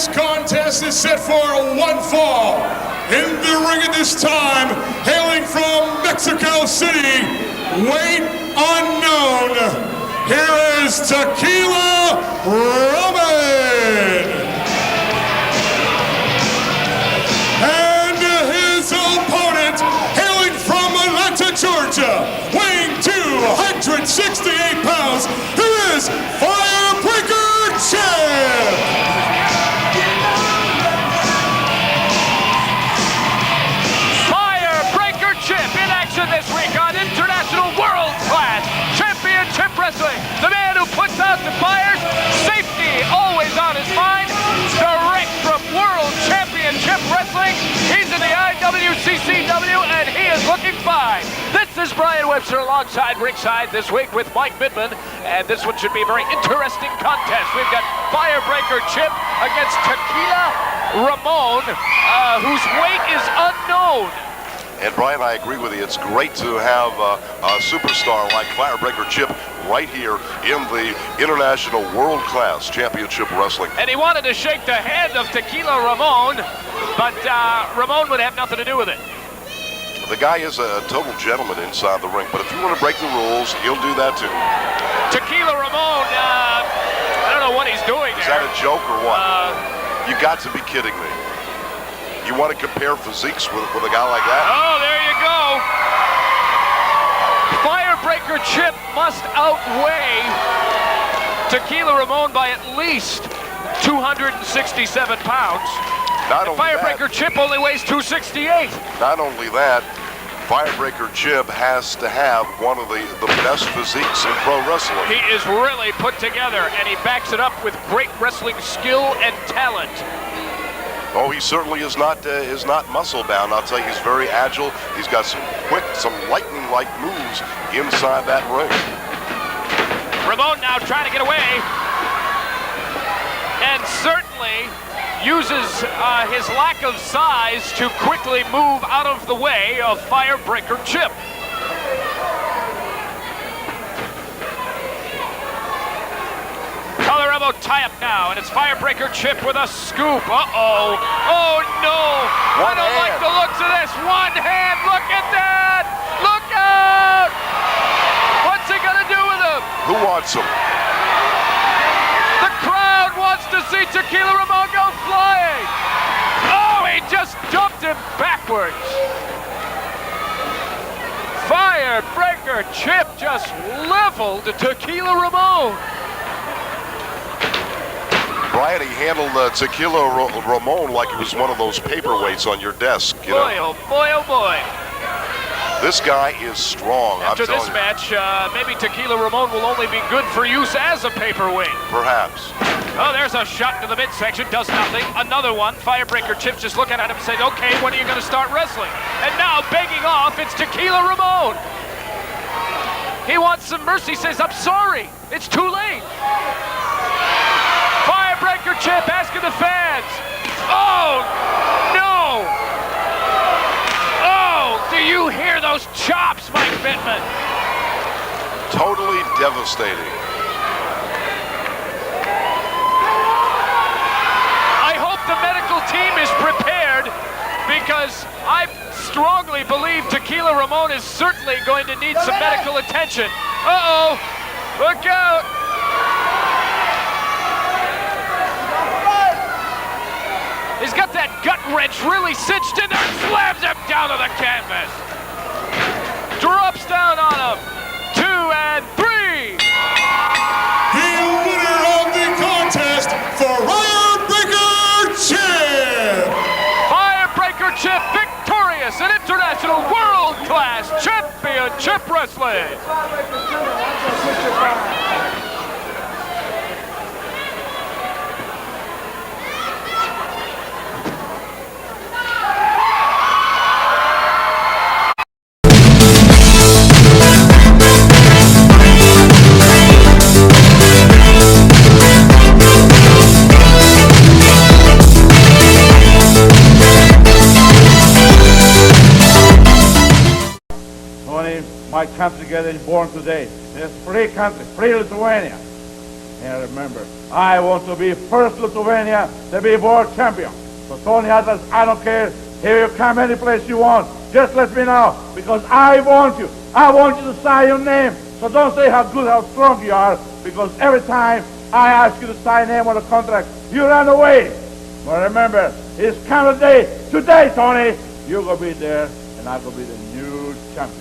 This contest is set for one fall. In the ring at this time, hailing from Mexico City, weight unknown, here is Tequila Ramon. And his opponent, hailing from Atlanta, Georgia, weighing 268 pounds, here is Firebreaker Champ. This week on International World Class Championship Wrestling, the man who puts out the fires, safety always on his mind, direct from World Championship Wrestling. He's in the IWCCW and he is looking fine. This is Brian Webster alongside ringside this week with Mike Midman, and this one should be a very interesting contest. We've got Firebreaker Chip against Tequila Ramon, whose weight is unknown. And Brian, I agree with you. It's great to have a superstar like Firebreaker Chip right here in the International World Class Championship Wrestling. And he wanted to shake the hand of Tequila Ramon, but Ramon would have nothing to do with it. The guy is a total gentleman inside the ring, but if you want to break the rules, he'll do that too. Tequila Ramon, I don't know what he's doing there. Is that a joke or what? You got to be kidding me. You want to compare physiques with a guy like that? Oh, there you go. Firebreaker Chip must outweigh Tequila Ramon by at least 267 pounds. Firebreaker Chip only weighs 268. Not only that, Firebreaker Chip has to have one of the best physiques in pro wrestling. He is really put together, and he backs it up with great wrestling skill and talent. Oh, he certainly is not muscle bound. I'll tell you, he's very agile. He's got some quick, some lightning-like moves inside that ring. Ramon now trying to get away, and certainly uses his lack of size to quickly move out of the way of Firebreaker Chip. Color elbow tie-up now, and it's Firebreaker Chip with a scoop. Uh-oh. Oh, no. I don't like the looks of this. One hand. Look at that. Look out. What's he going to do with him? Who wants him? The crowd wants to see Tequila Ramon go flying. Oh, he just dumped him backwards. Firebreaker Chip just leveled Tequila Ramon. Brian, he handled Tequila Ramon like it was one of those paperweights on your desk. You know? Oh boy, oh boy. This guy is strong. After this match, maybe Tequila Ramon will only be good for use as a paperweight. Perhaps. Oh, there's a shot to the midsection, does nothing. Another one. Firebreaker Chip's just looking at him and saying, okay, when are you going to start wrestling? And now, begging off, it's Tequila Ramon. He wants some mercy, says, I'm sorry, it's too late. Firebreaker Chip asking the fans. Oh, no. Oh, do you hear those chops, Mike Bittman? Totally devastating. I hope the medical team is prepared, because I strongly believe Tequila Ramon is certainly going to need some medical attention. Uh-oh, look out. He's got that gut wrench really cinched in there and slams him down to the canvas. Drops down on him. 2 and 3. The winner of the contest, Firebreaker Chip. Firebreaker Chip victorious in International World Class Championship Wrestling. My country together is born today. There's free country, free Lithuania. And remember, I want to be first Lithuania to be world champion. So Tony Atlas, I don't care. Here you come any place you want. Just let me know, because I want you. I want you to sign your name. So don't say how good, how strong you are, because every time I ask you to sign name on the contract, you run away. But remember, it's kind of day. Today, Tony, you're going to be there, and I'm going to be the new champion.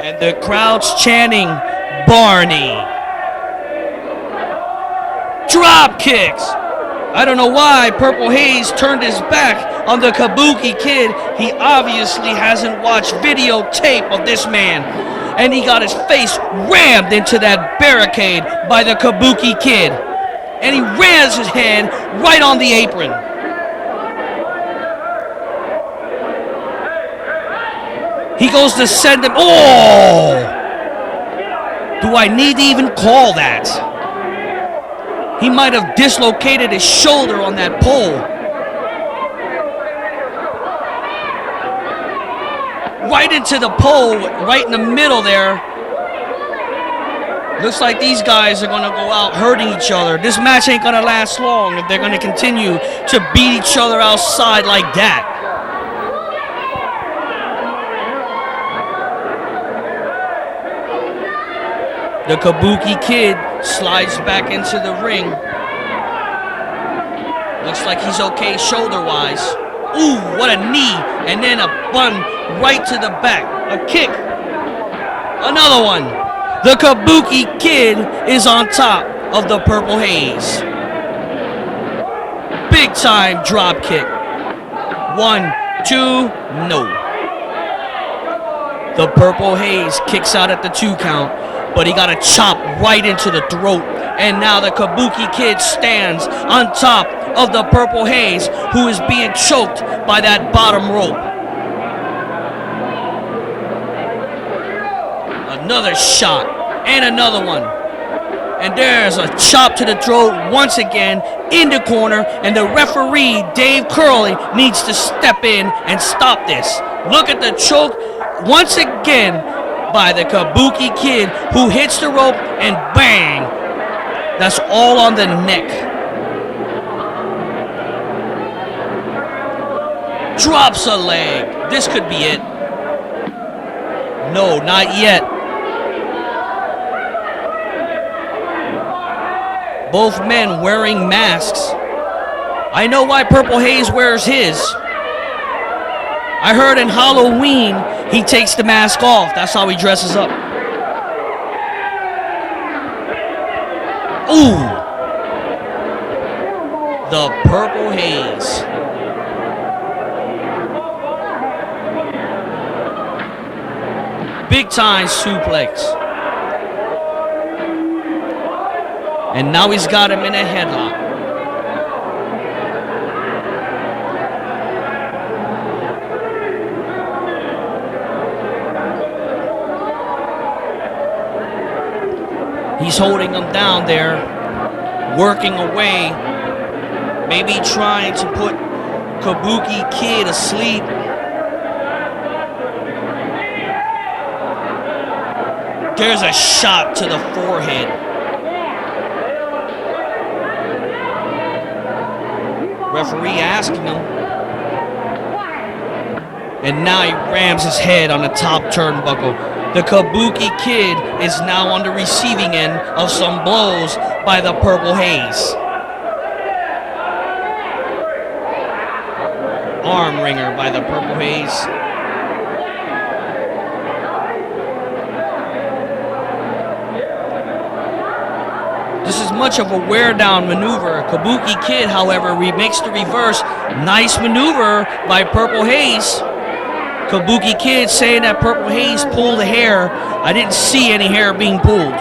And the crowd's chanting, Barney. Drop kicks. I don't know why Purple Haze turned his back on the Kabuki Kid. He obviously hasn't watched videotape of this man. And he got his face rammed into that barricade by the Kabuki Kid. And he rams his hand right on the apron. He goes to send him. Oh! Do I need to even call that? He might have dislocated his shoulder on that pole. Right into the pole, right in the middle there. Looks like these guys are going to go out hurting each other. This match ain't going to last long if they're going to continue to beat each other outside like that. The Kabuki Kid slides back into the ring. Looks like he's okay shoulder-wise. Ooh, what a knee. And then a bun right to the back. A kick. Another one. The Kabuki Kid is on top of the Purple Haze. Big time drop kick. 1, 2, no. The Purple Haze kicks out at the 2 count. But he got a chop right into the throat. And now the Kabuki Kid stands on top of the Purple Haze, who is being choked by that bottom rope. Another shot. And another one. And there's a chop to the throat once again in the corner. And the referee, Dave Curley, needs to step in and stop this. Look at the choke once again by the Kabuki Kid, who hits the rope and bang! That's all on the neck. Drops a leg. This could be it. No, not yet. Both men wearing masks. I know why Purple Haze wears his. I heard in Halloween he takes the mask off. That's how he dresses up. Ooh. The Purple Haze. Big time suplex. And now he's got him in a headlock. He's holding him down there, working away, maybe trying to put Kabuki Kid asleep. There's a shot to the forehead. Referee asking him. And now he rams his head on the top turnbuckle. The Kabuki Kid is now on the receiving end of some blows by the Purple Haze. Arm wringer by the Purple Haze. This is much of a wear-down maneuver. Kabuki Kid, however, makes the reverse. Nice maneuver by Purple Haze. Kabuki Kid saying that Purple Haze pulled the hair. I didn't see any hair being pulled.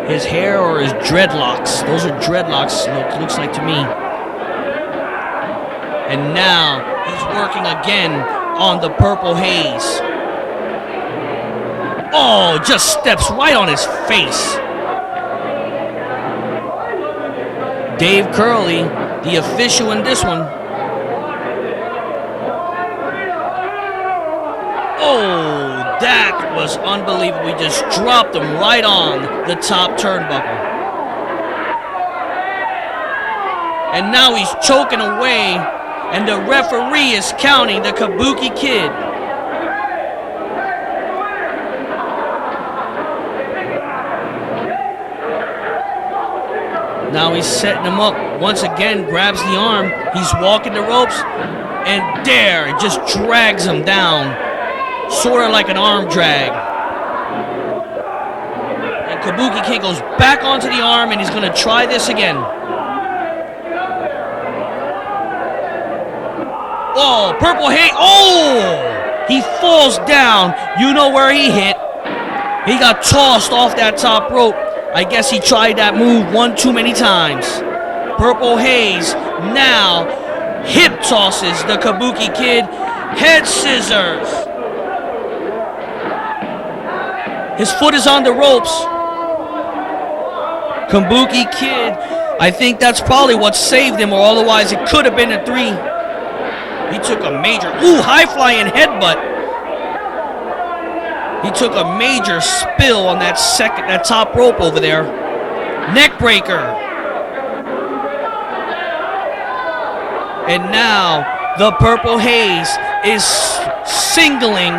His hair or his dreadlocks. Those are dreadlocks, looks like to me. And now he's working again on the Purple Haze. Oh, just steps right on his face. Dave Curley, the official in this one. Oh, that was unbelievable. He just dropped him right on the top turnbuckle. And now he's choking away, and the referee is counting the Kabuki Kid. Now he's setting him up. Once again, grabs the arm. He's walking the ropes, and there, just drags him down. Sort of like an arm drag. And Kabuki Kid goes back onto the arm, and he's going to try this again. Oh, Purple Haze. Oh! He falls down. You know where he hit. He got tossed off that top rope. I guess he tried that move one too many times. Purple Haze now hip tosses the Kabuki Kid. Head scissors. His foot is on the ropes. Kabuki Kid, I think that's probably what saved him, or otherwise it could have been a 3. He took a major, high flying headbutt. He took a major spill on that top rope over there. Neck breaker. And now the Purple Haze is singling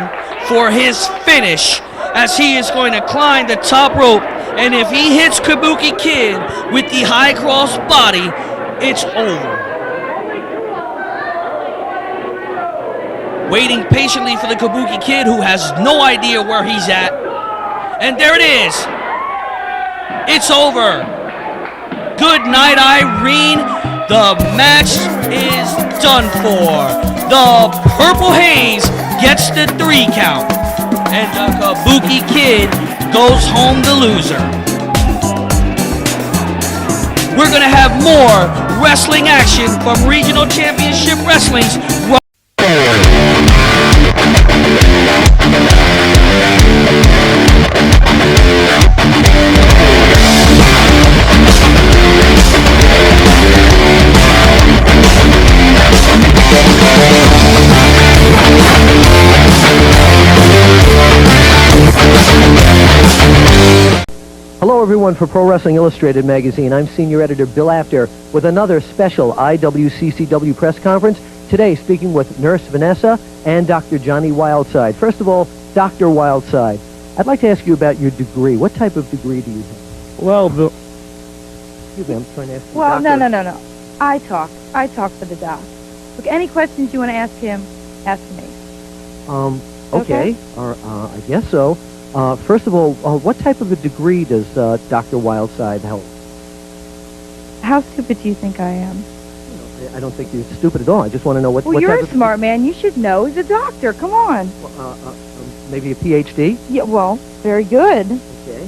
for his finish as he is going to climb the top rope. And if he hits Kabuki Kid with the high cross body, it's over. Waiting patiently for the Kabuki Kid, who has no idea where he's at. And there it is. It's over. Good night, Irene. The match is done for. The Purple Haze gets the 3 count. And the Kabuki Kid goes home the loser. We're going to have more wrestling action from Regional Championship Wrestling's Hello everyone for Pro Wrestling Illustrated magazine. I'm Senior Editor Bill Apter with another special IWCCW press conference. Today speaking with Nurse Vanessa and Dr. Johnny Wildside. First of all, Dr. Wildside, I'd like to ask you about your degree. What type of degree do you have? Well, Bill. Excuse me, I'm trying to ask you. Well, no. I talk for the doc. Look, any questions you want to ask him, ask me. Okay. I guess so. First of all, what type of a degree does Dr. Wildside hold? How stupid do you think I am? I don't think you're stupid at all. I just want to know what. Well, what you're type a of smart man. You should know. He's a doctor. Come on. Maybe a PhD? Yeah. Well, very good. Okay.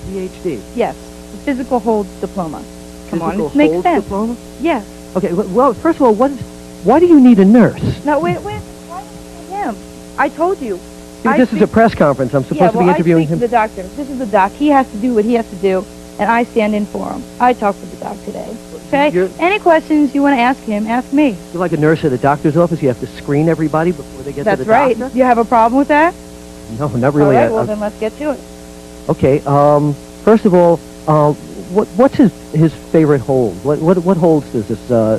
PhD. Yes. The physical holds diploma. Come on. Physical It makes holds sense. diploma? Yes. Okay. Well, first of all, why do you need a nurse? No, wait. Why do you need him? I told you. This is a press conference. I'm supposed to be interviewing I speak him. to the doctor. This is the doc. He has to do what he has to do, and I stand in for him. I talk to the doc today. Okay? Any questions you want to ask him, ask me. You're like a nurse at a doctor's office. You have to screen everybody before they get to the That's right. doctor? Do you have a problem with that? No, not really. All right, well, then let's get to it. Okay. First of all, what's his favorite hold? What holds does the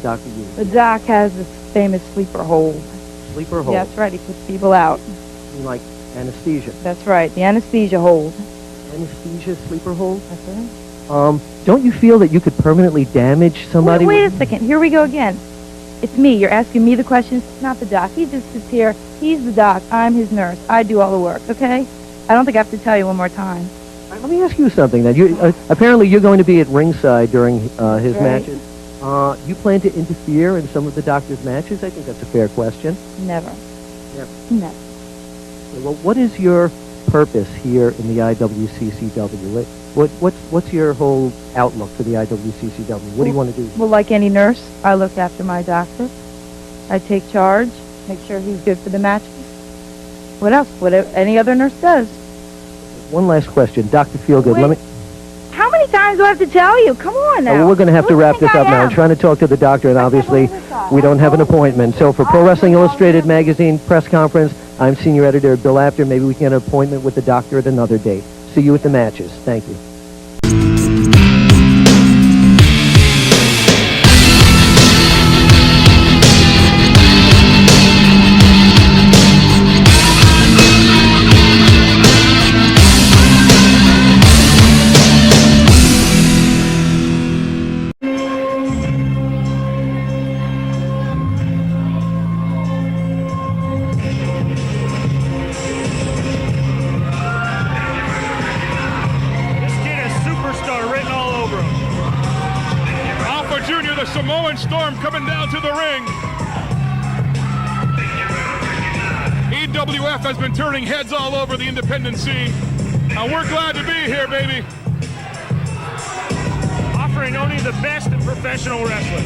doctor use? The doc has this famous sleeper hold. Sleeper hold? Yeah, that's right. He puts people out. You mean like anesthesia? That's right. The anesthesia hold. Anesthesia sleeper hold? That's right. Don't you feel that you could permanently damage somebody? Wait a second. Here we go again. It's me. You're asking me the questions, not the doc. He just sits here. He's the doc. I'm his nurse. I do all the work, okay? I don't think I have to tell you one more time. Let me ask you something then. Apparently you're going to be at ringside during his matches. You plan to interfere in some of the doctor's matches? I think that's a fair question. Never. Never. Well, what is your purpose here in the IWCCW? What's your whole outlook for the IWCCW? What do you want to do? Well, like any nurse, I look after my doctor. I take charge, make sure he's good for the matches. What else? What any other nurse does. One last question. Dr. Feelgood, Wait. let me... How many times do I have to tell you? Come on now. Well, we're going to have to Who do you wrap this think up I now. am? I'm trying to talk to the doctor, and obviously we don't have an appointment. So for Pro Wrestling Illustrated Magazine press conference, I'm Senior Editor Bill Apter. Maybe we can get an appointment with the doctor at another date. See you at the matches. Thank you. Samoan Storm coming down to the ring. EWF has been turning heads all over the independent scene. And we're glad to be here, baby. Offering only the best in professional wrestling.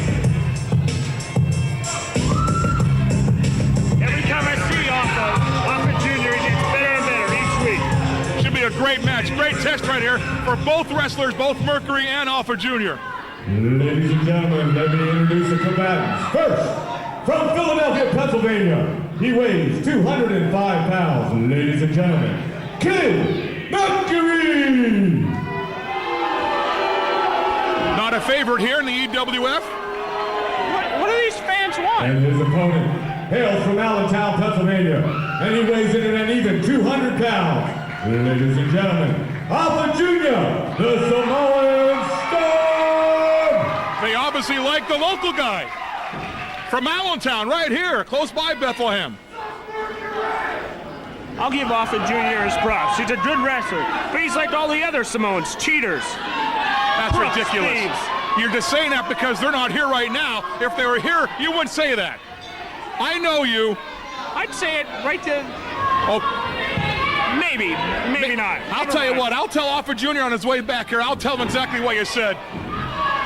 Every time I see Alpha Jr., it gets better and better each week. Should be a great match. Great test right here for both wrestlers, both Mercury and Alpha Jr. Ladies and gentlemen, let me introduce the combatants. First, from Philadelphia, Pennsylvania, he weighs 205 pounds. Ladies and gentlemen, Mercury! Not a favorite here in the EWF. What do these fans want? And his opponent hails from Allentown, Pennsylvania, and he weighs in at an even 200 pounds. Ladies and gentlemen, Alpha Jr., the Samoan Storm! They obviously like the local guy from Allentown, right here, close by Bethlehem. I'll give Alpha Jr. his props. He's a good wrestler, but he's like all the other Samoans, cheaters. That's ridiculous. Thieves. You're just saying that because they're not here right now. If they were here, you wouldn't say that. I know you. I'd say it right to... Oh, maybe not. I'll tell you what, I'll tell Alpha Jr. on his way back here, I'll tell him exactly what you said.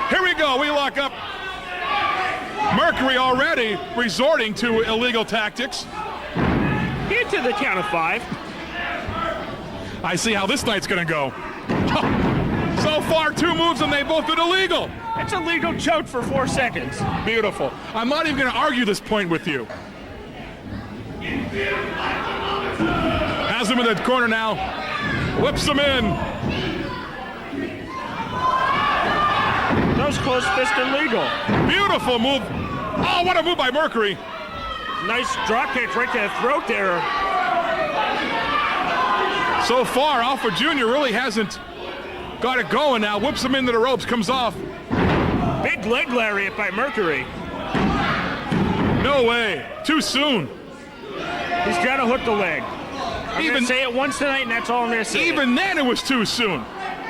Here we go, we lock up. Mercury already resorting to illegal tactics. Get to the count of 5. I see how this night's gonna go. So far, 2 moves and they both did illegal. It's a legal choke for 4 seconds. Beautiful. I'm not even gonna argue this point with you. Has him in the corner now. Whips him in. Those close fist illegal. Beautiful move. Oh, what a move by Mercury. Nice drop kick right to the throat there. So far, Alpha Jr. really hasn't got it going now. Whips him into the ropes, comes off. Big leg lariat by Mercury. No way. Too soon. He's got to hook the leg. I'm going to say it once tonight, and that's all I'm going to say. Even then, it was too soon.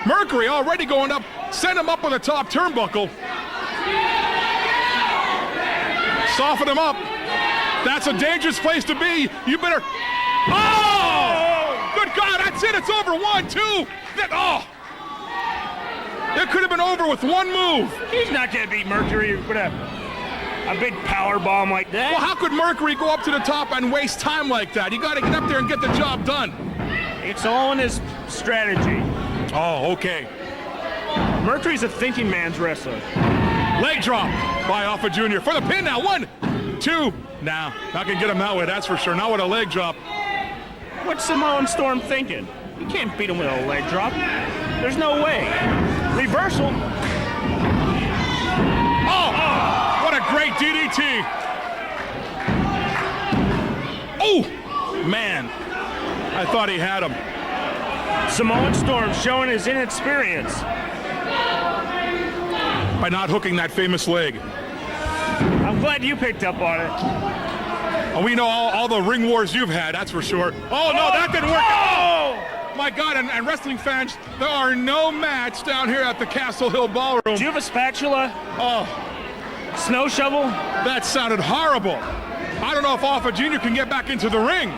Mercury already going up. Send him up with a top turnbuckle. Soften him up. That's a dangerous place to be. You better... Oh! Good God, that's it. It's over. 1, 2. Oh! It could have been over with 1 move. He's not going to beat Mercury with a big power bomb like that. Well, how could Mercury go up to the top and waste time like that? You got to get up there and get the job done. It's all in his strategy. Oh, okay. Mercury's a thinking man's wrestler. Leg drop by Alpha Jr. for the pin now. 1, 2. Nah, not gonna get him that way, that's for sure. Not with a leg drop. What's Samoan Storm thinking? You can't beat him with a leg drop. There's no way. Reversal. Oh, what a great DDT. Oh, man. I thought he had him. Samoan Storm showing his inexperience by not hooking that famous leg. I'm glad you picked up on it. And we know all the ring wars you've had, that's for sure. Oh, no, that didn't work. Oh, my God, and wrestling fans, there are no mats down here at the Castle Hill Ballroom. Do you have a spatula? Oh. Snow shovel? That sounded horrible. I don't know if Alpha Jr. can get back into the ring.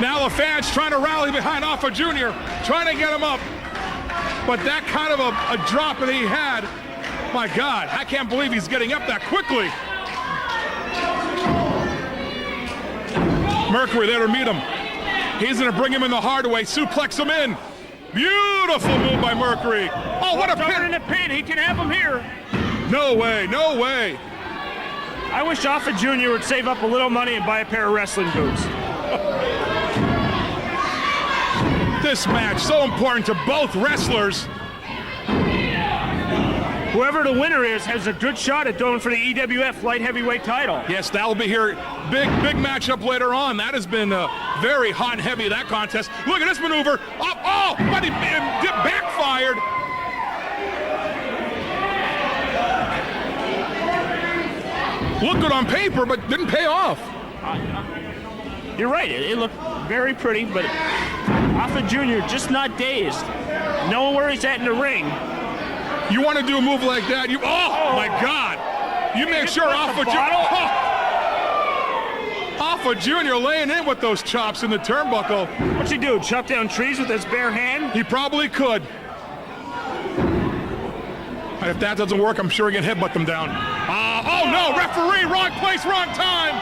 Now the fans trying to rally behind Alpha Jr., trying to get him up. But that kind of a drop that he had, my God, I can't believe he's getting up that quickly. Mercury there to meet him. He's going to bring him in the hard way, suplex him in. Beautiful move by Mercury. Oh, what a pin. In the pin. He can have him here. No way, no way. I wish Alpha Jr. would save up a little money and buy a pair of wrestling boots. This match so important to both wrestlers. Whoever the winner is has a good shot at going for the EWF light heavyweight title. Yes, that'll be here. Big matchup later on. That has been very hot and heavy, that contest. Look at this maneuver. Oh, but he backfired. Looked good on paper, but didn't pay off. You're right. It looked very pretty, but Alpha Jr. just not dazed. Knowing where he's at in the ring. You want to do a move like that? Oh my God! You make sure Alpha Jr. laying in with those chops in the turnbuckle. What's he do? Chop down trees with his bare hand? He probably could. And if that doesn't work, I'm sure he can headbutt them down. Oh no! Referee, wrong place, wrong time.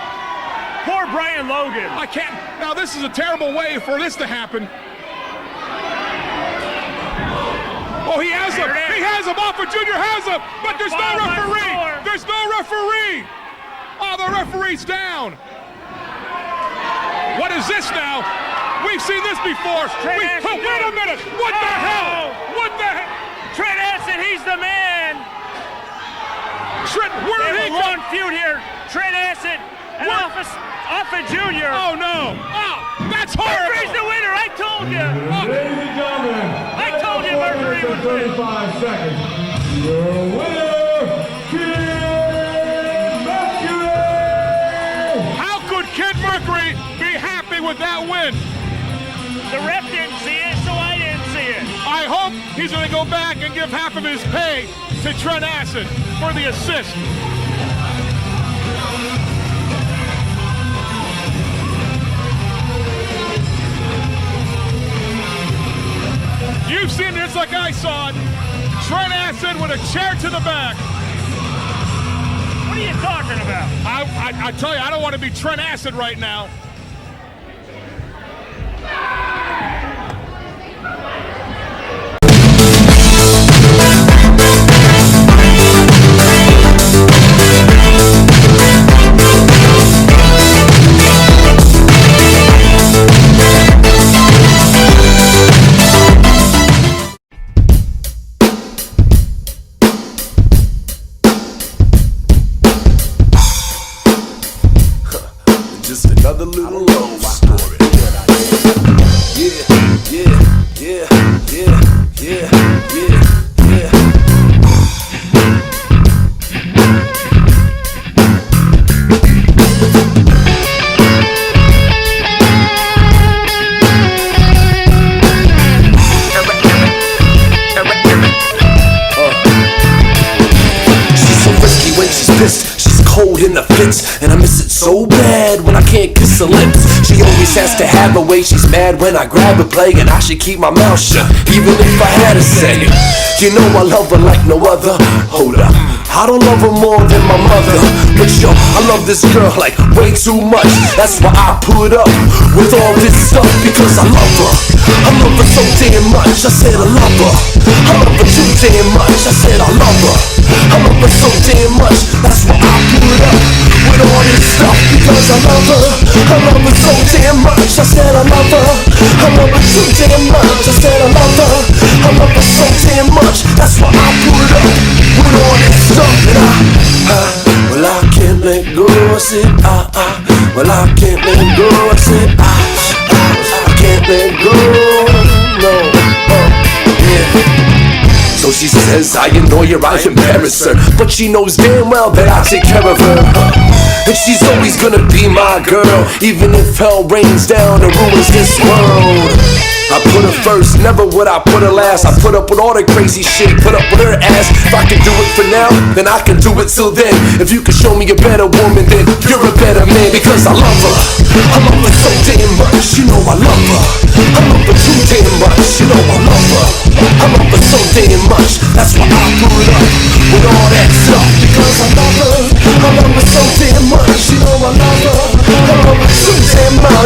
Poor Brian Logan. I can't. Now this is a terrible way for this to happen. Oh, he has him! He has him! Alpha Jr. has him! But there's no referee! There's no referee! Oh, the referee's down! What is this now? We've seen this before! Wait a minute! What the hell? What the hell? Trent Acid, he's the man! Trent, where did he go? Long feud here. Trent Acid and Alpha Jr. Oh, no! Oh, that's horrible! Mercury's the winner, I told you! Ladies and gentlemen, I told you Mercury would win. 35 seconds. Your winner, Kid Mercury! How could Kid Mercury be happy with that win? The ref didn't see it, so I didn't see it. I hope he's going to go back and give half of his pay to Trent Acid for the assist. You've seen this like I saw it. Trent Acid with a chair to the back. What are you talking about? I tell you, I don't want to be Trent Acid right now. Another little love story. Yeah. She's so risky when she's pissed. She's cold in the fits, and I miss it so bad when I can't kiss her lips. She always has to have her way. She's mad when I grab her play, and I should keep my mouth shut, even if I had to say it. You know I love her like no other. Hold up, I don't love her more than my mother, but yo, I love this girl like way too much. That's why I put up with all this stuff, because I love her. I love her so damn much. I said I love her. I love her too damn much. I said I love her. I love her so damn much. That's why I put up with all this stuff, because I love her. I love her so damn much. I said I love her. I love her too damn much. I said I love her. I love her so damn much. That's why I put up with all this stuff. And well, I can't let go. I said well, I can't let go. I said I can't let go. No, yeah. So she says I annoy her, I embarrass her, but she knows damn well that I take care of her. And she's always gonna be my girl, even if hell rains down and ruins this world. I put her first, never would I put her last. I put up with all the crazy shit, put up with her ass. If I can do it for now, then I can do it till then. If you can show me a better woman, then you're a better man, because I love her. I love her so damn much, you know I love her. I love her too damn much, you know I love her. I love her so damn much, that's why I put up with all that stuff, because I love her. I love her so damn much, you know I love her. I love her too damn much,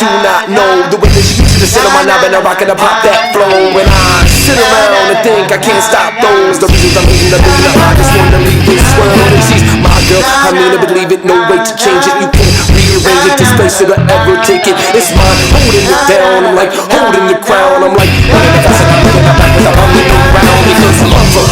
do not know the way that she used to sit on my knob and I rock and I pop that flow. And I sit around and think I can't stop those. The reasons I'm hating, I just wanna leave this world. And she's my girl, I mean to believe it, no way to change it. You can't rearrange it, displace it or ever take it. It's mine, holding it down. I'm like holding the crown. I'm like running the fast and I'm running the back as I'm running around because I love her.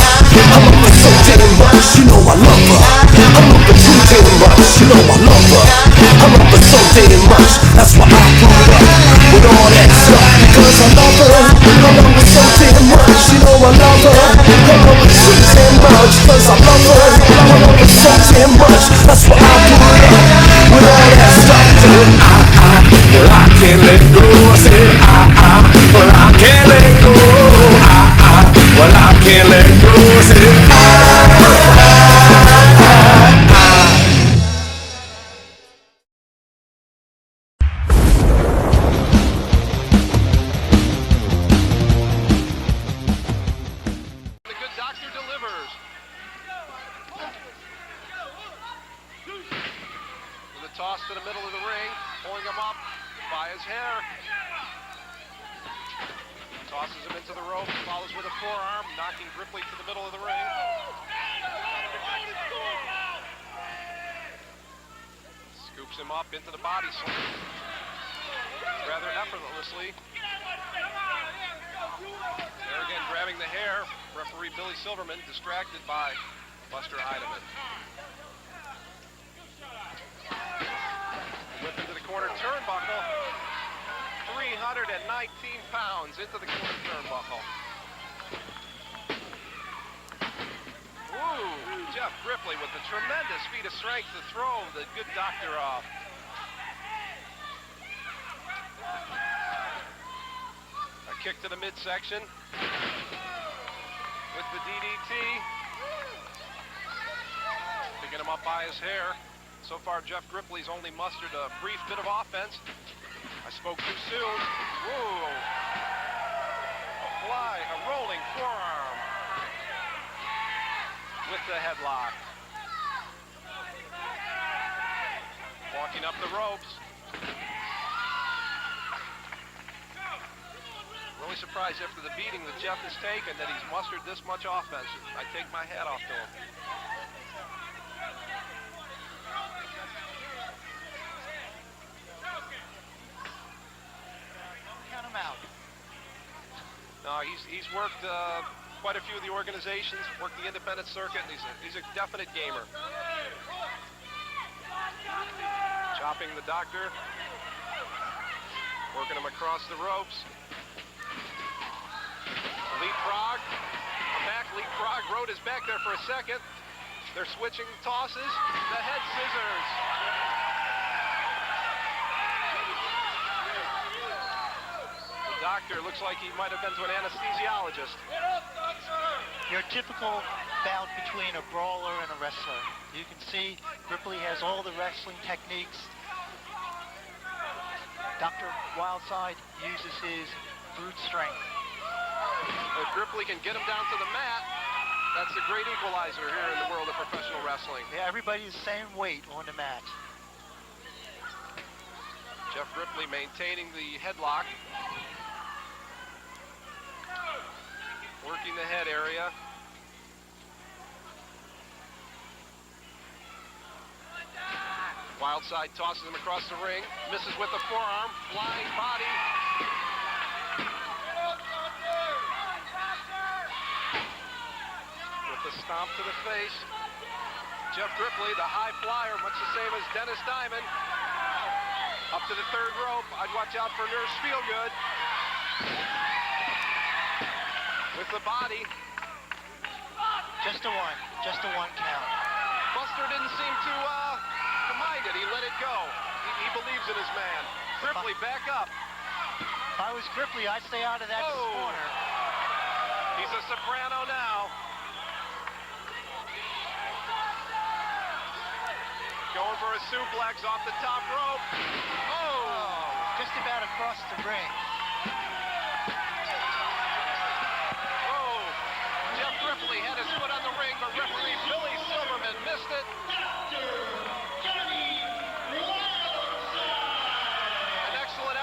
I'm up for so damn much, you know I love her. I'm up for too damn much, you know I love her. I'm up for so damn much, that's why I put up with all that stuff because I love her. I'm up for so damn much, you know I love her. I'm up for too damn much, cause I love her. I'm up for so damn much, that's why I put up with all that stuff. Well I can't let go, I said well I can't let go. Well I can't let go, I said Toss to the middle of the ring, pulling him up by his hair. Tosses him into the rope, follows with a forearm, knocking Grippley to the middle of the ring. Scoops him up into the body slam, rather effortlessly. There again, grabbing the hair, referee Billy Silverman distracted by Buster Heidemann. Whip into the corner turnbuckle. 319 pounds into the corner turnbuckle. Ooh, Jeff Grippley with a tremendous feat of strength to throw the good doctor off. A kick to the midsection with the DDT. Picking him up by his hair. So far, Jeff Grippley's only mustered a brief bit of offense. I spoke too soon. Whoa. A rolling forearm with the headlock. Walking up the ropes. Really surprised after the beating that Jeff has taken that he's mustered this much offense. I take my hat off to him. No, he's worked quite a few of the organizations, worked the independent circuit, and he's a definite gamer. Chopping the doctor, working him across the ropes. Leapfrog, a back leapfrog. Rode is back there for a second. They're switching tosses. The head scissors. Doctor looks like he might have been to an anesthesiologist. Your typical bout between a brawler and a wrestler. You can see Grippley has all the wrestling techniques. Dr. Wildside uses his brute strength. If Grippley can get him down to the mat, that's a great equalizer here in the world of professional wrestling. Yeah, everybody's the same weight on the mat. Jeff Grippley maintaining the headlock. Working the head area. Wildside tosses him across the ring. Misses with the forearm. Flying body. With the stomp to the face. Jeff Grippley, the high flyer, much the same as Dennis Diamond. Up to the third rope. I'd watch out for Nurse Feelgood. With the body. Just a one count. Buster didn't seem to mind it. He let it go. He believes in his man. Grippley back up. If I was Grippley, I'd stay out of that corner. He's a soprano now. Going for a suplex off the top rope. Oh! Just about across the ring. Jeff Grippley had his foot on the ring, but referee Billy Silverman missed it. An excellent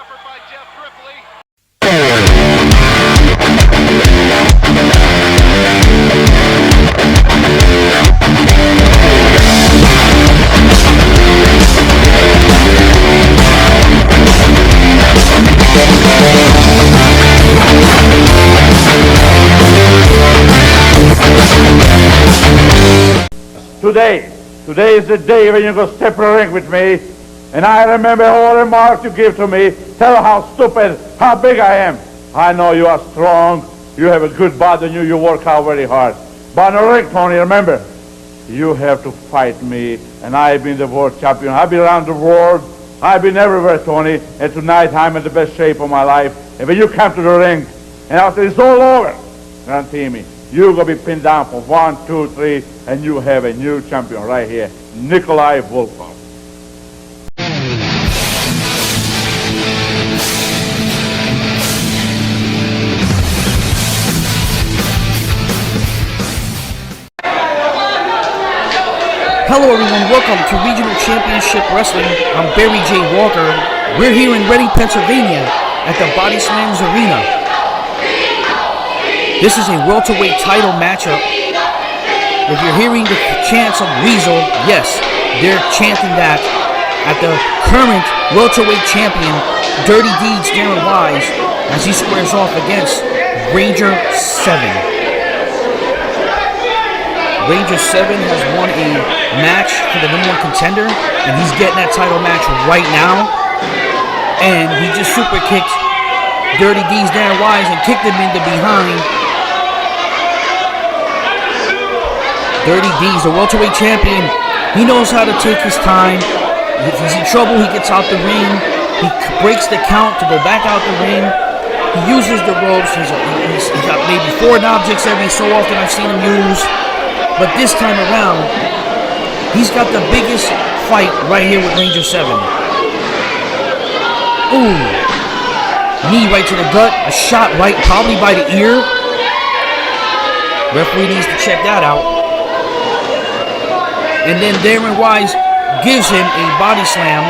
today is the day when you go step in the ring with me, and I remember all the remarks you give to me, tell how stupid, how big I am. I know you are strong, you have a good body, and you work out very hard. But in the ring, Tony, remember, you have to fight me, and I've been the world champion. I've been around the world, I've been everywhere, Tony, and tonight I'm in the best shape of my life. And when you come to the ring, and after it's all over, guarantee me, you're going to be pinned down for 1, 2, 3, and you have a new champion right here, Nikolai Volkoff. Hello everyone, welcome to Regional Championship Wrestling. I'm Barry J. Walker. We're here in Reading, Pennsylvania at the Body Slams Arena. This is a welterweight title matchup. If you're hearing the chants of Weasel, yes, they're chanting that at the current welterweight champion, Dirty Deeds Darren Wyse, as he squares off against Ranger 7. Ranger 7 has won a match for the #1 contender, and he's getting that title match right now. And he just super kicked Dirty D's Darren Wyse and kicked him in the behind. Dirty D's, the welterweight champion, he knows how to take his time. If he's in trouble, he gets out the ring. He breaks the count to go back out the ring. He uses the ropes. He's got maybe 4 objects every so often I've seen him use. But this time around, he's got the biggest fight right here with Ranger 7. Ooh. Knee right to the gut. A shot right probably by the ear. Referee needs to check that out. And then Darren Wyse gives him a body slam.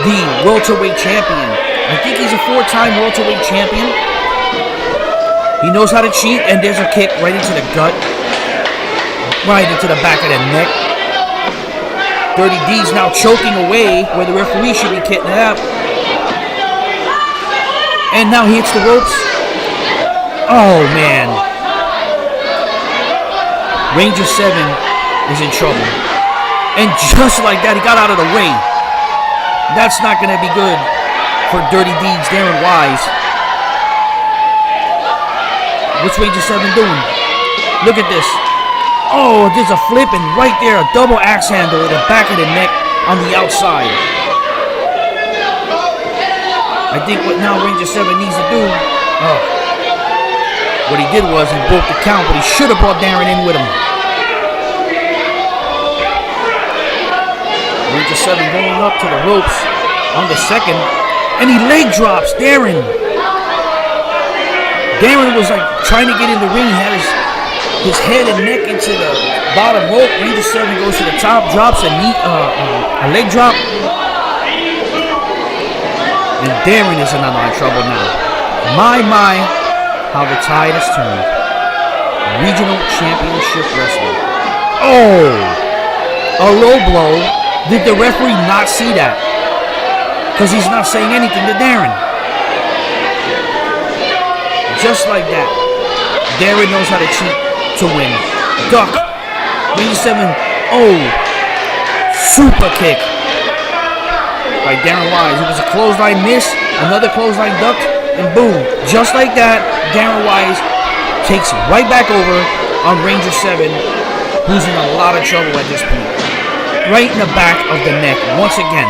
The welterweight champion. I think he's a 4-time welterweight champion. He knows how to cheat, and there's a kick right into the gut. Right into the back of the neck. Dirty D's now choking away where the referee should be getting it up. And now he hits the ropes. Oh man. Ranger 7 is in trouble. And just like that, he got out of the way. That's not going to be good for Dirty Deeds Darren Wyse. What's Ranger 7 doing? Look at this. Oh, there's a flip, and right there, a double axe handle with the back of the neck on the outside. I think what now Ranger 7 needs to do, what he did was he broke the count, but he should have brought Darren in with him. Ranger 7 going up to the ropes on the second, and he leg drops Darren. Darren was like trying to get in the ring. He had his head and neck into the bottom rope. Ranger 7 goes to the top, drops a leg drop. And Darren is in a lot of trouble now. My, how the tide has turned. Regional Championship Wrestling. Oh! A low blow. Did the referee not see that? Because he's not saying anything to Darren. Just like that. Darren knows how to cheat to win. Duck. Ranger 7. Oh. Super kick by Darren Wyse. It was a clothesline miss. Another clothesline duck. And boom. Just like that, Darren Wyse takes right back over on Ranger 7, who's in a lot of trouble at this point. Right in the back of the neck once again.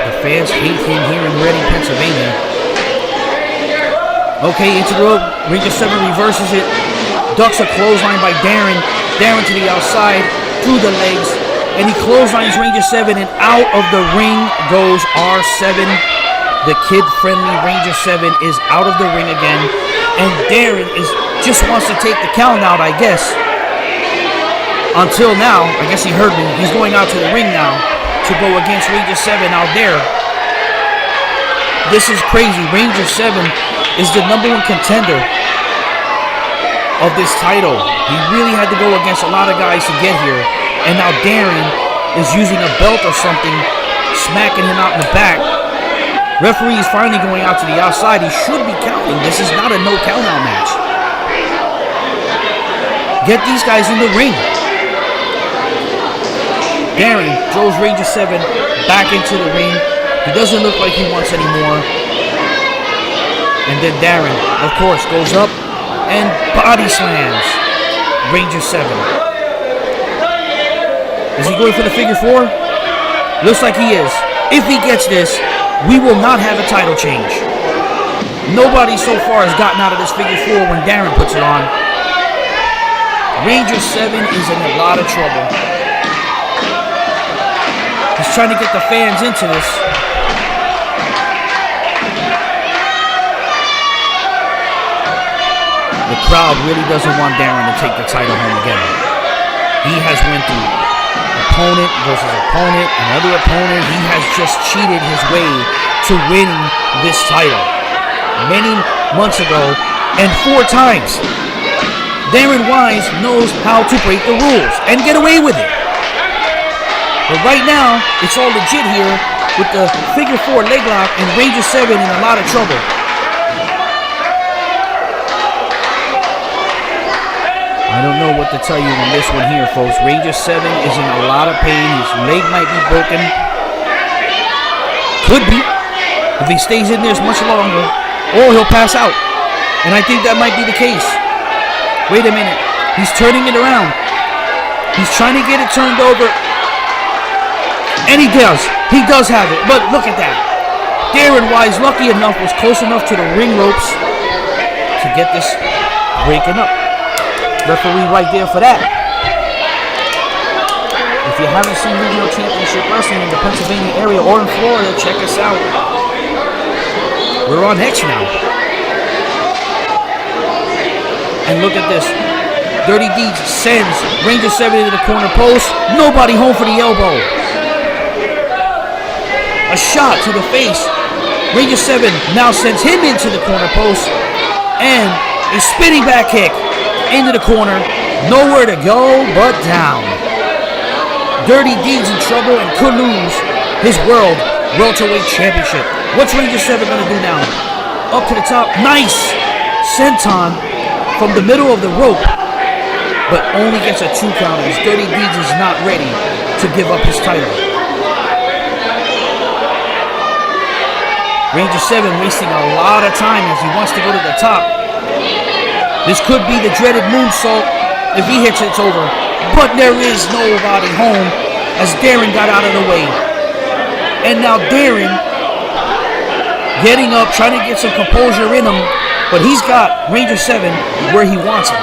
The fans hate him here in Reading, Pennsylvania. Okay, into the rope. Ranger 7 reverses it. Ducks a clothesline by Darren. Darren to the outside, through the legs. And he clotheslines Ranger 7, and out of the ring goes R7. The kid-friendly Ranger 7 is out of the ring again. And Darren just wants to take the count out, I guess. Until now, I guess he heard me. He's going out to the ring now to go against Ranger 7 out there. This is crazy. Ranger 7 is the #1 contender of this title. He really had to go against a lot of guys to get here. And now Darren is using a belt or something, smacking him out in the back. Referee is finally going out to the outside. He should be counting. This is not a no count out match. get these guys in the ring. Darren throws Ranger 7 back into the ring. He doesn't look like he wants anymore. And then Darren, of course, goes up and body slams Ranger 7. Is he going for the figure 4? Looks like he is. If he gets this, we will not have a title change. Nobody so far has gotten out of this figure 4 when Darren puts it on. Ranger 7 is in a lot of trouble. He's trying to get the fans into this. The crowd really doesn't want Darren to take the title home again. He has went through opponent versus opponent, another opponent. He has just cheated his way to winning this title. Many months ago, and 4 times. Darren Wyse knows how to break the rules and get away with it. But right now, it's all legit here with the figure 4 leg lock and Ranger 7 in a lot of trouble. I don't know what to tell you on this one here, folks. Ranger 7 is in a lot of pain. His leg might be broken. Could be, if he stays in there much longer, or he'll pass out. And I think that might be the case. Wait a minute. He's turning it around. He's trying to get it turned over. And he does. He does have it. But look at that. Darren Wyse, lucky enough, was close enough to the ring ropes to get this breaking up. Referee right there for that. If you haven't seen Regional Championship Wrestling in the Pennsylvania area or in Florida, check us out. We're on X now. And look at this. Dirty Deeds sends Ranger 7 into the corner post. Nobody home for the elbow. A shot to the face. Ranger 7 now sends him into the corner post. And a spinning back kick into the corner. Nowhere to go but down. Dirty Deeds in trouble and could lose his World Welterweight Championship. What's Ranger 7 going to do now? Up to the top. Nice senton from the middle of the rope. But only gets a 2 count as Dirty Deeds is not ready to give up his title. Ranger 7 wasting a lot of time as he wants to go to the top. This could be the dreaded moonsault. If he hits it, it's over. But there is nobody home as Darren got out of the way. And now Darren getting up, trying to get some composure in him. But he's got Ranger 7 where he wants him.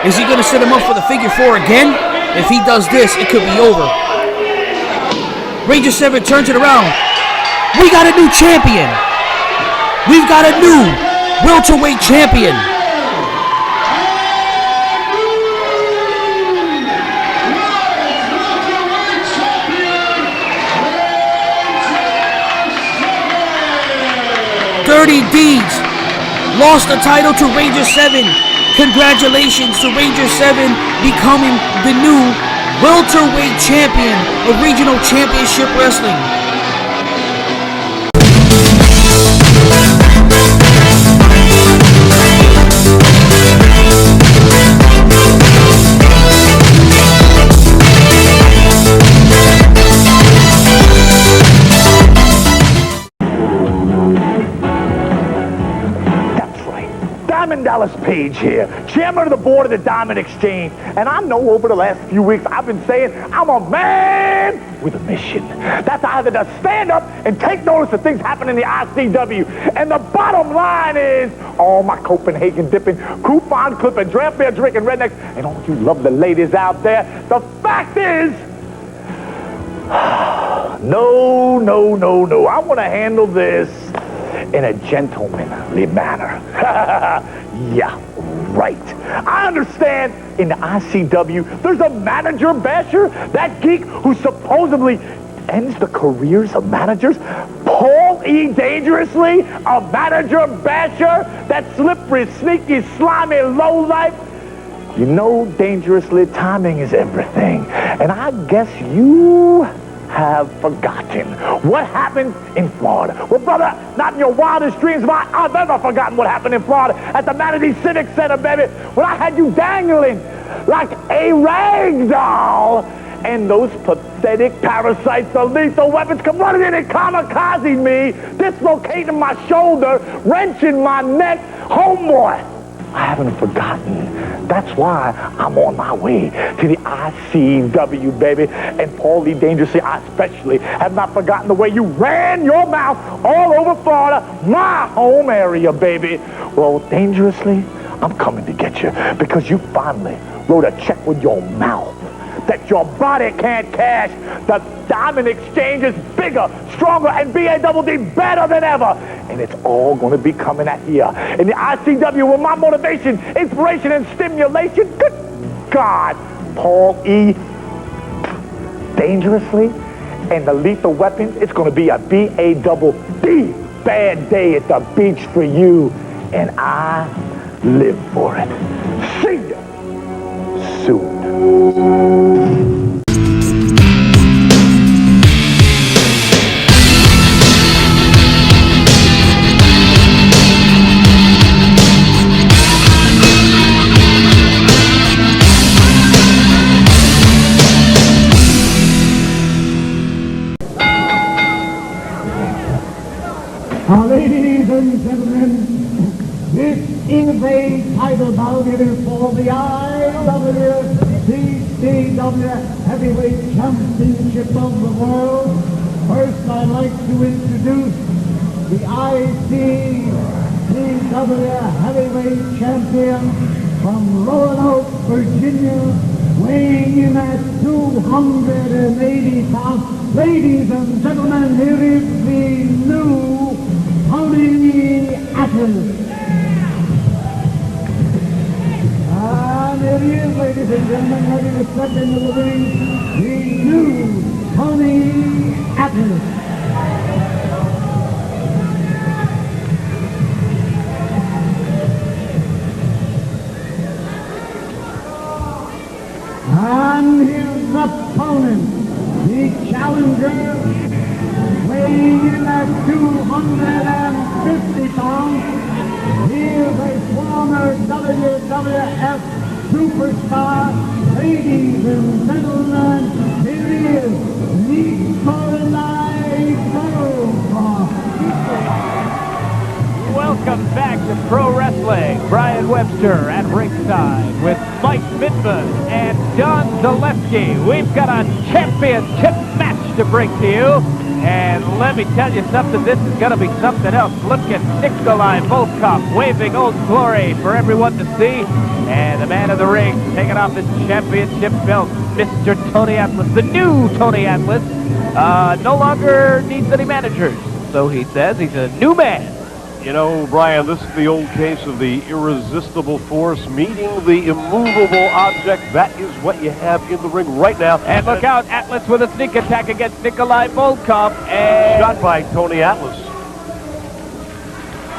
Is he going to set him up for the figure 4 again? If he does this, it could be over. Ranger 7 turns it around. We got a new champion. We've got a new welterweight champion. Dirty Deeds lost the title to Ranger 7. Congratulations to Ranger 7 becoming the new welterweight champion of Regional Championship Wrestling. Dallas Page here, chairman of the board of the Diamond Exchange, and I know over the last few weeks I've been saying I'm a man with a mission. That's either to stand up and take notice of things happening in the ICW, and the bottom line is all my Copenhagen dipping, coupon clipping, draft beer drinking rednecks, and all you lovely ladies out there, the fact is, no. I want to handle this in a gentlemanly manner. Yeah, right. I understand in the ICW, there's a manager basher, that geek who supposedly ends the careers of managers. Paul E. Dangerously, a manager basher, that slippery, sneaky, slimy lowlife. You know, Dangerously, timing is everything. And I guess you have forgotten what happened in Florida. Well, brother, not in your wildest dreams have I've ever forgotten what happened in Florida at the Manatee Civic Center, baby, when I had you dangling like a rag doll, and those pathetic parasites of lethal weapons come running in and kamikazing me, dislocating my shoulder, wrenching my neck. Homeboy, I haven't forgotten. That's why I'm on my way to the ICW, baby. And Paulie Dangerously, I especially have not forgotten the way you ran your mouth all over Florida, my home area, baby. Well, Dangerously, I'm coming to get you because you finally wrote a check with your mouth that your body can't cash. The Diamond Exchange is bigger, stronger, and BADD better than ever. And it's all going to be coming at you in the ICW with my motivation, inspiration, and stimulation. Good God, Paul E. Dangerously and the lethal weapons. It's going to be a BADD bad day at the beach for you. And I live for it. See ya soon. Ladies and gentlemen, this is a title bout. It is for the IWCCW Heavyweight Championship of the World. First, I'd like to introduce the ICCW Heavyweight Champion from Roanoke, Virginia, weighing in at 280 pounds. Ladies and gentlemen, here is the new Tony Atlas. And here he is, ladies and gentlemen, ready to step into the ring, the new Tony Atlas. And his opponent, the challenger, weighing in at 250 pounds. He is a former WWF superstar. Ladies and gentlemen, here he is, Nikolai Volkoff. Welcome back to Pro Wrestling. Brian Webster at ringside with Mike Midman and Don Zaleski. We've got a championship match to bring to you. And let me tell you something, this is going to be something else. Look at Nikolai Volkoff waving Old Glory for everyone to see. And the man of the ring taking off his championship belt, Mr. Tony Atlas, the new Tony Atlas, no longer needs any managers. So he says he's a new man. You know, Brian, this is the old case of the irresistible force meeting the immovable object. That is what you have in the ring right now. And look out, Atlas with a sneak attack against Nikolai Volkoff. And shot by Tony Atlas.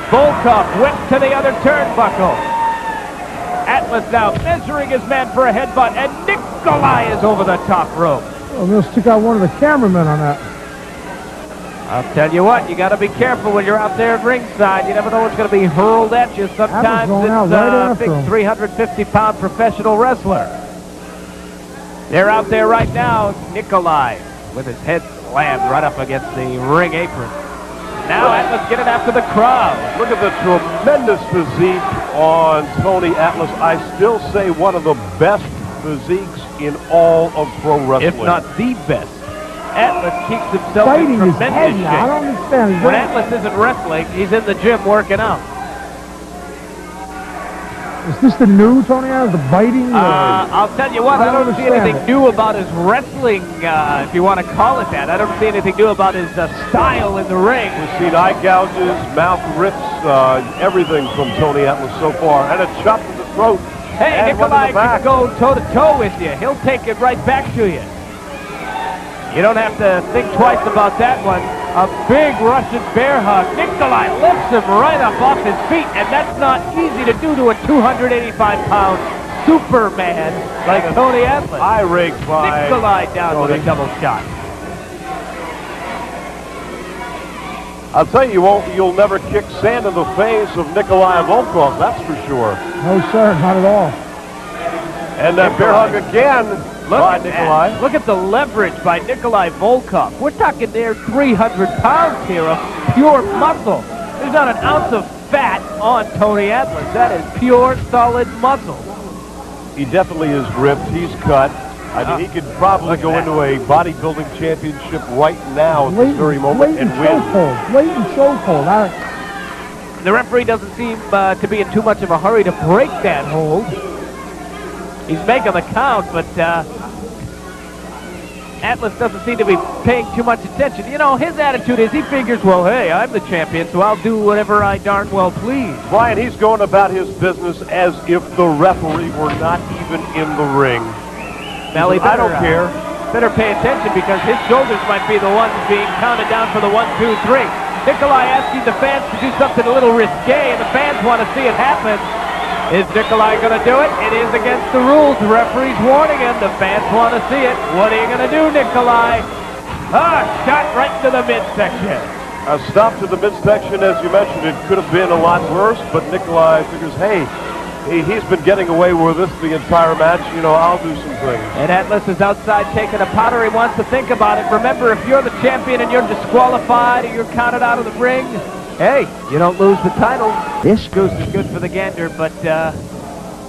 Volkoff went to the other turnbuckle. Atlas now measuring his man for a headbutt, and Nikolai is over the top rope. Oh, they'll stick out one of the cameramen on that. I'll tell you what, you got to be careful when you're out there at ringside. You never know what's going to be hurled at you. Sometimes it's a big 350-pound professional wrestler. They're out there right now. Nikolai with his head slammed right up against the ring apron. Now Atlas getting after the crowd. Look at the tremendous physique on Tony Atlas. I still say one of the best physiques in all of pro wrestling. If not the best. Atlas keeps himself in tremendous shape. I don't understand. When Atlas isn't wrestling, he's in the gym working out. Is this the new Tony Atlas, the biting? I'll tell you what, I don't see anything new about his wrestling, if you want to call it that. I don't see anything new about his style in the ring. We've seen eye gouges, mouth rips, everything from Tony Atlas so far. And a chop to the throat. Hey, Nikolai can go toe-to-toe with you. He'll take it right back to you. You don't have to think twice about that one. A big Russian bear hug. Nikolai lifts him right up off his feet, and that's not easy to do to a 285-pound Superman like Tony Atlas. Eye rake by Nikolai down with a double shot. I'll tell you, you'll never kick sand in the face of Nikolai Volkoff, that's for sure. No, sir, not at all. And that bear hug again by Nikolai. Look at the leverage by Nikolai Volkoff. We're talking there 300 pounds here of pure muscle. There's not an ounce of fat on Tony Atlas. That is pure, solid muscle. He definitely is ripped. He's cut. I mean, he could probably go into a bodybuilding championship right now at this very moment and win. Blatant chokehold. The referee doesn't seem to be in too much of a hurry to break that hold. He's making the count, but Atlas doesn't seem to be paying too much attention. You know, his attitude is he figures, well, hey, I'm the champion, so I'll do whatever I darn well please. Brian, he's going about his business as if the referee were not even in the ring. Now, I don't care. Better pay attention because his shoulders might be the ones being counted down for the 1, 2, 3. Nikolai asking the fans to do something a little risque, and the fans want to see it happen. Is Nikolai going to do it? It is against the rules. The referee's warning him. The fans want to see it. What are you going to do, Nikolai? Shot right to the midsection. A stop to the midsection, as you mentioned, it could have been a lot worse, but Nikolai figures, hey, he's been getting away with this the entire match. You know, I'll do some things. And Atlas is outside taking a powder. He wants to think about it. Remember, if you're the champion and you're disqualified or you're counted out of the ring, hey, you don't lose the title. This goose is good for the gander, but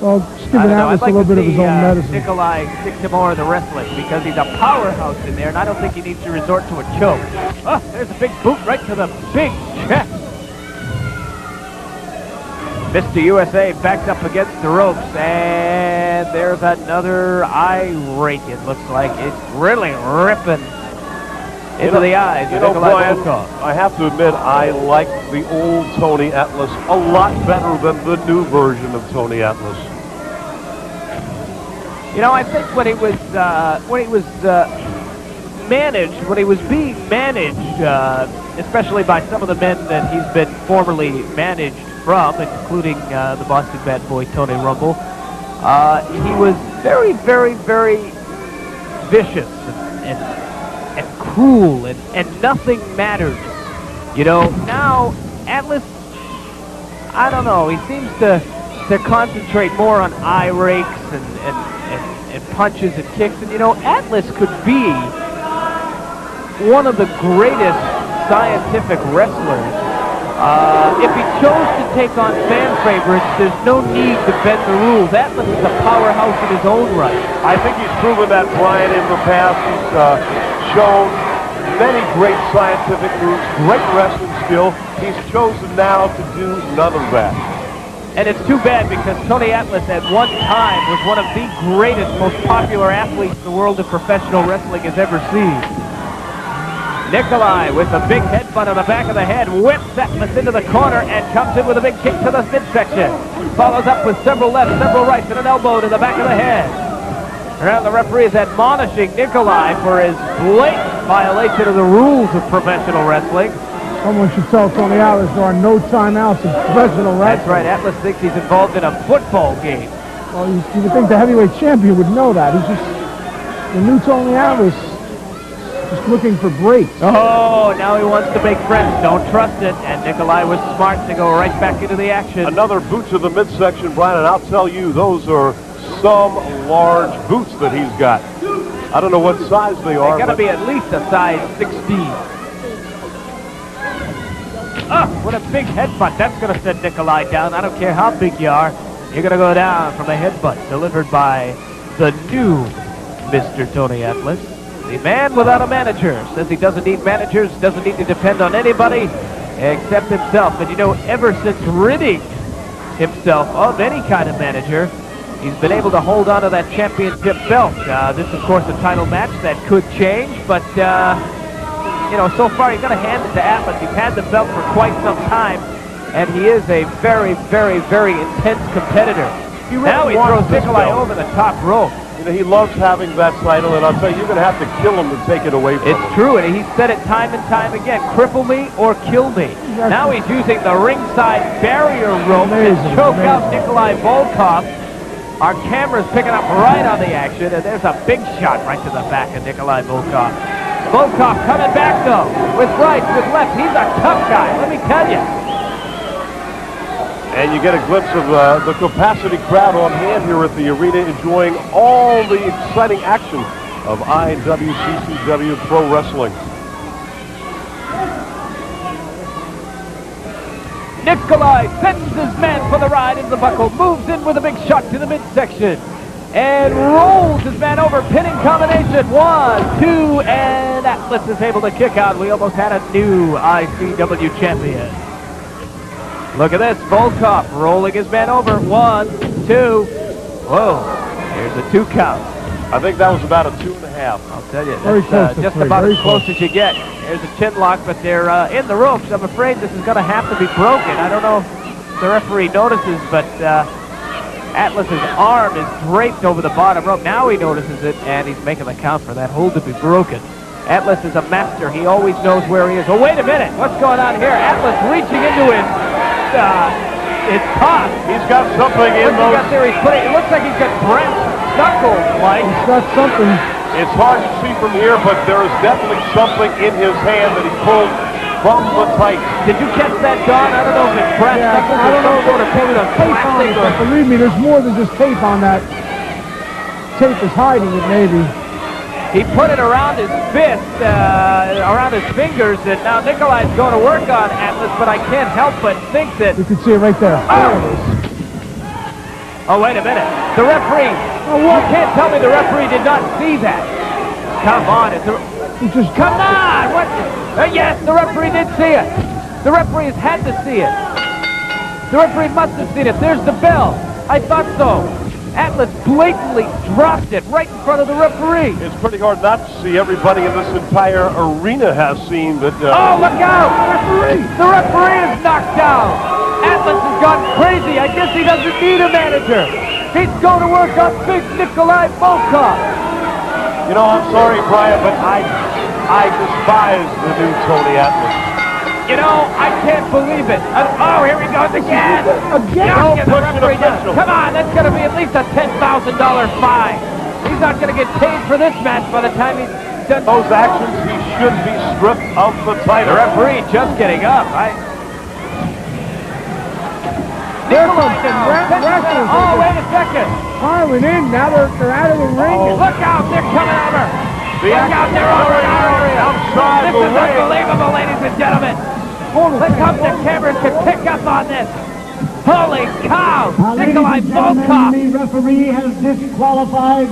well, just giving Atlas a little bit of his own medicine. Nikolai stick to more of the wrestling because he's a powerhouse in there, and I don't think he needs to resort to a choke. Oh, there's a big boot right to the big chest. Mr. USA backed up against the ropes, and there's another eye rake, it looks like. It's really ripping into the eyes. You know, Brian, I have to admit, I like the old Tony Atlas a lot better than the new version of Tony Atlas. You know, I think when he was managed, when he was being managed, especially by some of the men that he's been formerly managed from, including the Boston Bad Boy Tony Rumble, he was very, very, very vicious and cruel, and nothing mattered. You know, now Atlas, I don't know, he seems to concentrate more on eye rakes and punches and kicks, and you know, Atlas could be one of the greatest scientific wrestlers. If he chose to take on fan favorites, there's no need to bend the rules. Atlas is a powerhouse in his own right. I think he's proven that, Brian, in the past. He's shown many great scientific moves, great wrestling skill. He's chosen now to do none of that. And it's too bad because Tony Atlas at one time was one of the greatest, most popular athletes the world of professional wrestling has ever seen. Nikolai with a big headbutt on the back of the head, whips Atlas into the corner and comes in with a big kick to the midsection. Follows up with several lefts, several rights, and an elbow to the back of the head. And the referee is admonishing Nikolai for his blatant violation of the rules of professional wrestling. Someone should tell Tony Atlas there are no timeouts in professional wrestling. That's right, Atlas thinks he's involved in a football game. Well, you would think the heavyweight champion would know that. He's just, the new Tony Atlas, just looking for breaks. Oh, now he wants to make friends. Don't trust it. And Nikolai was smart to go right back into the action. Another boot to the midsection, Brian, and I'll tell you, those are some large boots that he's got. I don't know what size they are. They've got to be at least a size 16. What a big headbutt. That's going to send Nikolai down. I don't care how big you are. You're going to go down from a headbutt delivered by the new Mr. Tony Atlas. The man without a manager. Says he doesn't need managers, doesn't need to depend on anybody except himself. And you know, ever since ridding himself of any kind of manager, he's been able to hold on to that championship belt. This, of course, a title match that could change, but, you know, so far he's got to hand it to Atlas. He's had the belt for quite some time, and he is a very, very, very intense competitor. Now he throws Nikolai over the top rope. You know, he loves having that title, and I'll tell you, you're going to have to kill him to take it away from him. It's true, and he's said it time and time again, cripple me or kill me. Now he's using the ringside barrier rope to choke out Nikolai Volkoff. Our camera's picking up right on the action, and there's a big shot right to the back of Nikolai Volkoff. Volkoff coming back, though, with right, with left. He's a tough guy, let me tell you. And you get a glimpse of the capacity crowd on hand here at the arena, enjoying all the exciting action of IWCCW Pro Wrestling. Nikolai sends his man for the ride into the buckle, moves in with a big shot to the midsection, and rolls his man over, pinning combination. 1, 2, and Atlas is able to kick out. We almost had a new ICW champion. Look at this, Volkoff rolling his man over. 1, 2, whoa, here's a 2 count. I think that was about a 2.5. I'll tell you, that's just about as close as you get. There's a chin lock, but they're in the ropes. I'm afraid this is going to have to be broken. I don't know if the referee notices, but Atlas's arm is draped over the bottom rope. Now he notices it, and he's making the count for that hold to be broken. Atlas is a master. He always knows where he is. Oh, wait a minute. What's going on here? Atlas reaching into his top. He's got something in those. Got there? He's putting, it looks like he's got brass knuckles, Mike. He's got something. It's hard to see from here, but there is definitely something in his hand that he pulled from the tight. Did you catch that, Don? I don't know if it's brass knuckles or some sort of tape on plastic. But believe me, there's more than just tape on that. Tape is hiding it, maybe. He put it around his fist, around his fingers, and now Nikolai's going to work on Atlas, but I can't help but think that... You can see it right there. There it is. Oh, wait a minute. The referee. You can't tell me the referee did not see that. Come on. Come on. What? Yes, the referee did see it. The referee has had to see it. The referee must have seen it. There's the bell. I thought so. Atlas blatantly dropped it right in front of the referee. It's pretty hard not to see. Everybody in this entire arena has seen that. Oh, look out! The referee! The referee is knocked down. Atlas has gone crazy. I guess he doesn't need a manager. He's going to work on big Nikolai Volkoff. You know, I'm sorry, Brian, but I despise the new Tony Atlas. You know, I can't believe it. Oh, here he goes again. Again? The referee does. Come on, that's going to be at least a $10,000 fine. He's not going to get paid for this match by the time he's done. Those actions, he should be stripped of the title. The referee just getting up. Nikolai now. Oh, wait a second. Piling in. Now they're out of the ring. Oh. Look out, they're coming over. Look out, they're over in our area. Outside this is unbelievable, ladies and gentlemen. Let's hope the cameras can pick up on this. Holy cow! Nikolai Volkoff! The referee has disqualified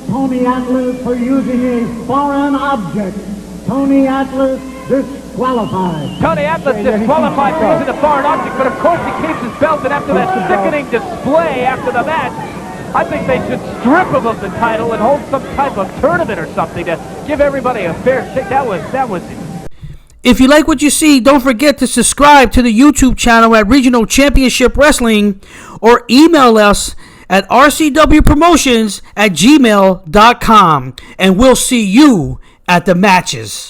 Tony Atlas for using a foreign object. Tony Atlas disqualified. Tony Atlas disqualified for using a foreign object, but of course he keeps his belt, and after that sickening display after the match, I think they should strip him of the title and hold some type of tournament or something to give everybody a fair shake. That was If you like what you see, don't forget to subscribe to the YouTube channel at Regional Championship Wrestling or email us at rcwpromotions@gmail.com, and we'll see you at the matches.